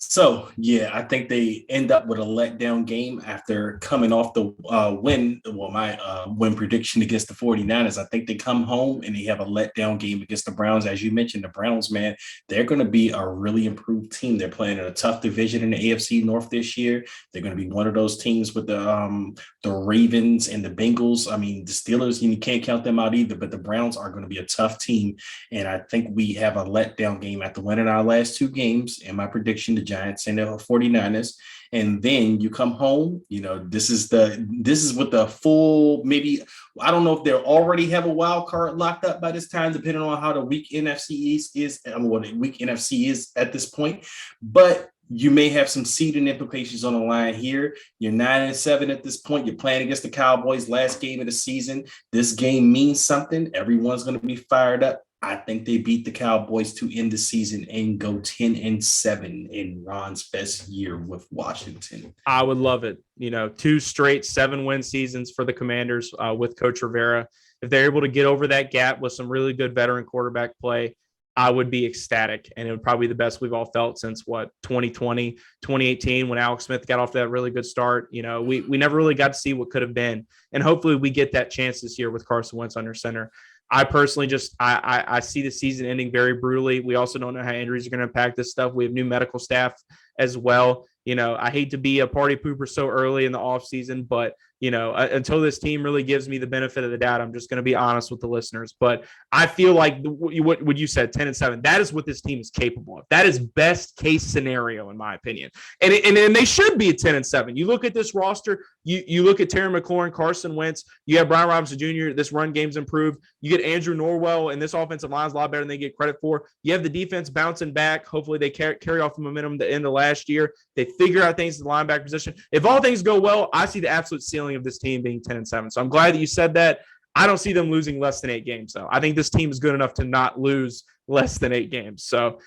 So, yeah, I think they end up with a letdown game after coming off the win. Well, my win prediction against the 49ers, I think they come home and they have a letdown game against the Browns. As you mentioned, the Browns, man, they're going to be a really improved team. They're playing in a tough division in the AFC North this year. They're going to be one of those teams with the Ravens and the Bengals. I mean, the Steelers, you can't count them out either, but the Browns are going to be a tough team. And I think we have a letdown game after winning our last 2 games. And my prediction, the Giants and the 49ers, and then you come home. This is with the full, maybe I don't know if they already have a wild card locked up by this time, depending on how the weak NFC East is, what the weak NFC is at this point. But you may have some seeding implications on the line here. You're 9-7 at this point. You're playing against the Cowboys, last game of the season. This game means something. Everyone's going to be fired up. I think they beat the Cowboys to end the season and go 10-7 in Ron's best year with Washington.
I would love it. 2 straight 7-win seasons for the Commanders with Coach Rivera. If they're able to get over that gap with some really good veteran quarterback play, I would be ecstatic. And it would probably be the best we've all felt since 2020, 2018, when Alex Smith got off to that really good start. We never really got to see what could have been. And hopefully we get that chance this year with Carson Wentz under center. I personally I see the season ending very brutally. We also don't know how injuries are going to impact this stuff. We have new medical staff as well. I hate to be a party pooper so early in the offseason, but until this team really gives me the benefit of the doubt, I'm just going to be honest with the listeners. But I feel like what you said, 10-7, that is what this team is capable of. That is best case scenario, in my opinion. And they should be at 10-7. You look at this roster, you look at Terry McLaurin, Carson Wentz, you have Brian Robinson Jr., this run game's improved. You get Andrew Norwell, and this offensive line's a lot better than they get credit for. You have the defense bouncing back. Hopefully they carry off the momentum at the end of last year. They figure out things at the linebacker position. If all things go well, I see the absolute ceiling of this team being 10-7. So I'm glad that you said that. I don't see them losing less than 8 games, though. I think this team is good enough to not lose less than 8 games. So,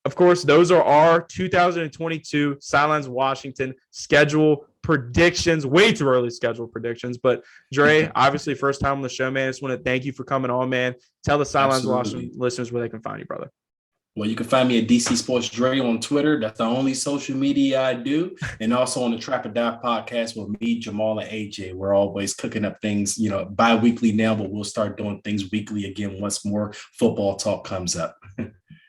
of course, those are our 2022 Sidelines Washington schedule predictions. Way too early schedule predictions. But, Dre, obviously, first time on the show, man. I just want to thank you for coming on, man. Tell the Sidelines Washington listeners where they can find you, brother.
Well, you can find me at DC Sports Dre on Twitter. That's the only social media I do. And also on the Trap or Die podcast with me, Jamal, and AJ. We're always cooking up things, bi-weekly now, but we'll start doing things weekly again once more football talk comes up.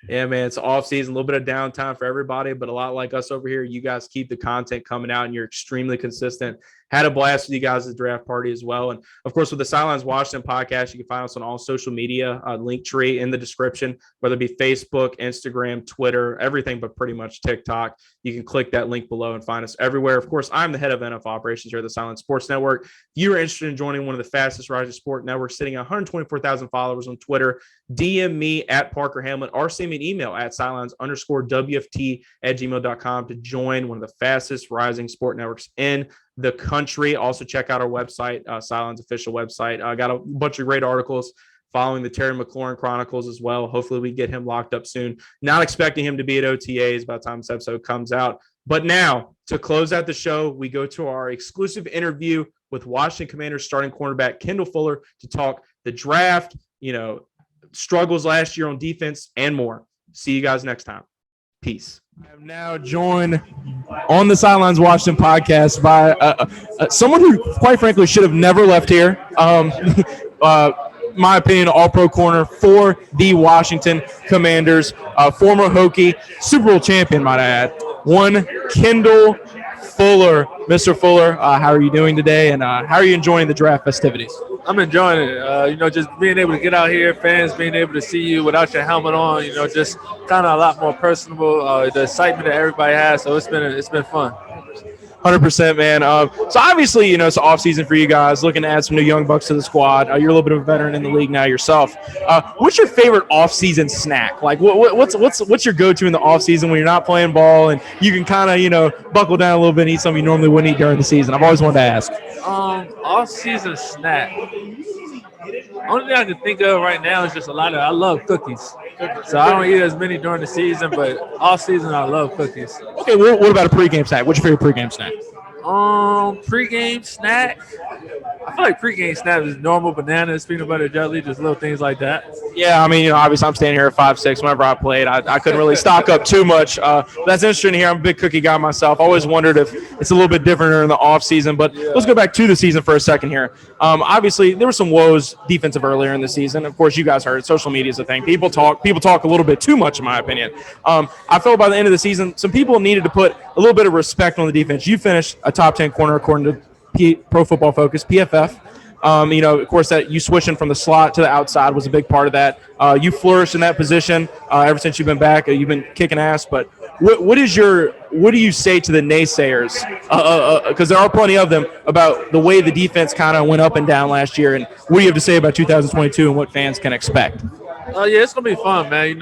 Yeah, man, it's off season, a little bit of downtime for everybody, but a lot like us over here, you guys keep the content coming out and you're extremely consistent. Had a blast with you guys at the draft party as well. And of course, with the Sidelines Washington podcast, you can find us on all social media, link tree in the description, whether it be Facebook, Instagram, Twitter, everything but pretty much TikTok. You can click that link below and find us everywhere. Of course, I'm the head of NFL operations here at the Sidelines Sports Network. If you are interested in joining one of the fastest rising sport networks, sitting at 124,000 followers on Twitter, DM me at Parker Hamlett or send me an email at sidelines_WFT@gmail.com to join one of the fastest rising sport networks in the country. Also check out our website, Sidelines official website. I got a bunch of great articles following the Terry McLaurin Chronicles as well. Hopefully we get him locked up soon. Not expecting him to be at OTAs by the time this episode comes out. But now, to close out the show, we go to our exclusive interview with Washington Commanders starting cornerback Kendall Fuller to talk the draft, struggles last year on defense, and more. See you guys next time. Peace. I am now joined on the Sidelines Washington podcast by someone who, quite frankly, should have never left here. My opinion, all-pro corner for the Washington Commanders, former Hokie, Super Bowl champion, might I add, one Kendall Fuller. Mr. Fuller, how are you doing today, and how are you enjoying the draft festivities?
I'm enjoying it. Just being able to get out here, fans being able to see you without your helmet on, just kind of a lot more personable. The excitement that everybody has, so it's been fun.
100%, man. So obviously, it's off season for you guys, looking to add some new young bucks to the squad. You're a little bit of a veteran in the league now yourself. What's your favorite off season snack? Like, what's your go to in the off season when you're not playing ball and you can kind of buckle down a little bit and eat something you normally wouldn't eat during the season? I've always wanted to ask.
Off season snack. Only thing I can think of right now is just I love cookies. So I don't eat as many during the season, but off season I love cookies.
Okay, what about a pregame snack? What's your favorite pregame snack?
Pregame snack. I feel like pregame snack is normal bananas, peanut butter jelly, just little things like that.
Yeah, I mean, obviously I'm standing here at 5'6". Whenever I played, I couldn't really stock up too much. That's interesting to hear. I'm a big cookie guy myself. I always wondered if it's a little bit different during the off season, but let's go back to the season for a second here. Obviously there were some woes defensive earlier in the season. Of course, you guys heard social media is a thing. People talk a little bit too much, in my opinion. I felt by the end of the season, some people needed to put a little bit of respect on the defense. You finished a top 10 corner according to Pro Football Focus, PFF. Of course, that you switching from the slot to the outside was a big part of that. You flourished in that position ever since you've been back. You've been kicking ass. But what do you say to the naysayers? Because there are plenty of them about the way the defense kind of went up and down last year. And what do you have to say about 2022 and what fans can expect?
It's gonna be fun, man.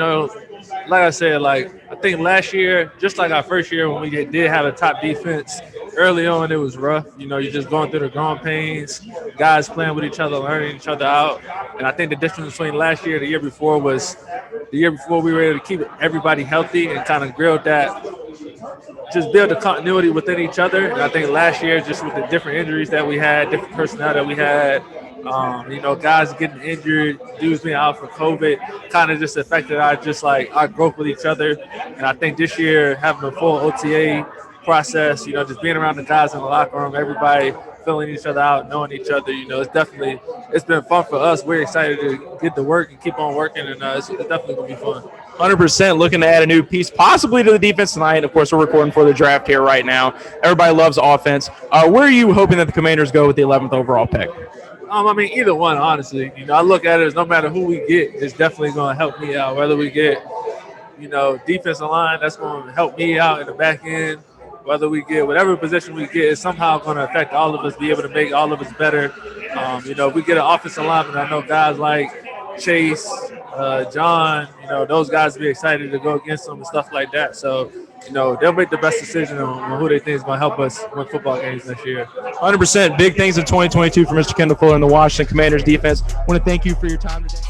Like I said, I think last year, just like our first year when we did have a top defense, early on it was rough. You're just going through the growing pains, guys playing with each other, learning each other out. And I think the difference between last year and the year before was we were able to keep everybody healthy and kind of build the continuity within each other. And I think last year, just with the different injuries that we had, different personnel that we had, guys getting injured, dudes being out for COVID, kind of just affected our growth with each other. And I think this year, having a full OTA process, just being around the guys in the locker room, everybody filling each other out, knowing each other, it's been fun for us. We're excited to get to work and keep on working, and it's definitely going to be fun.
100% looking to add a new piece possibly to the defense tonight. And of course, we're recording for the draft here right now. Everybody loves offense. Where are you hoping that the Commanders go with the 11th overall pick?
Either one, honestly. I look at it as no matter who we get, it's definitely going to help me out. Whether we get, defensive line, that's going to help me out in the back end. Whether we get whatever position we get, it's somehow going to affect all of us, be able to make all of us better. If we get an offensive lineman, I know guys like Chase, John, those guys be excited to go against them and stuff like that. So, they'll make the best decision on who they think is going to help us win football games this year.
100%. Big things in 2022 for Mr. Kendall Fuller and the Washington Commanders defense. I want to thank you for your time today.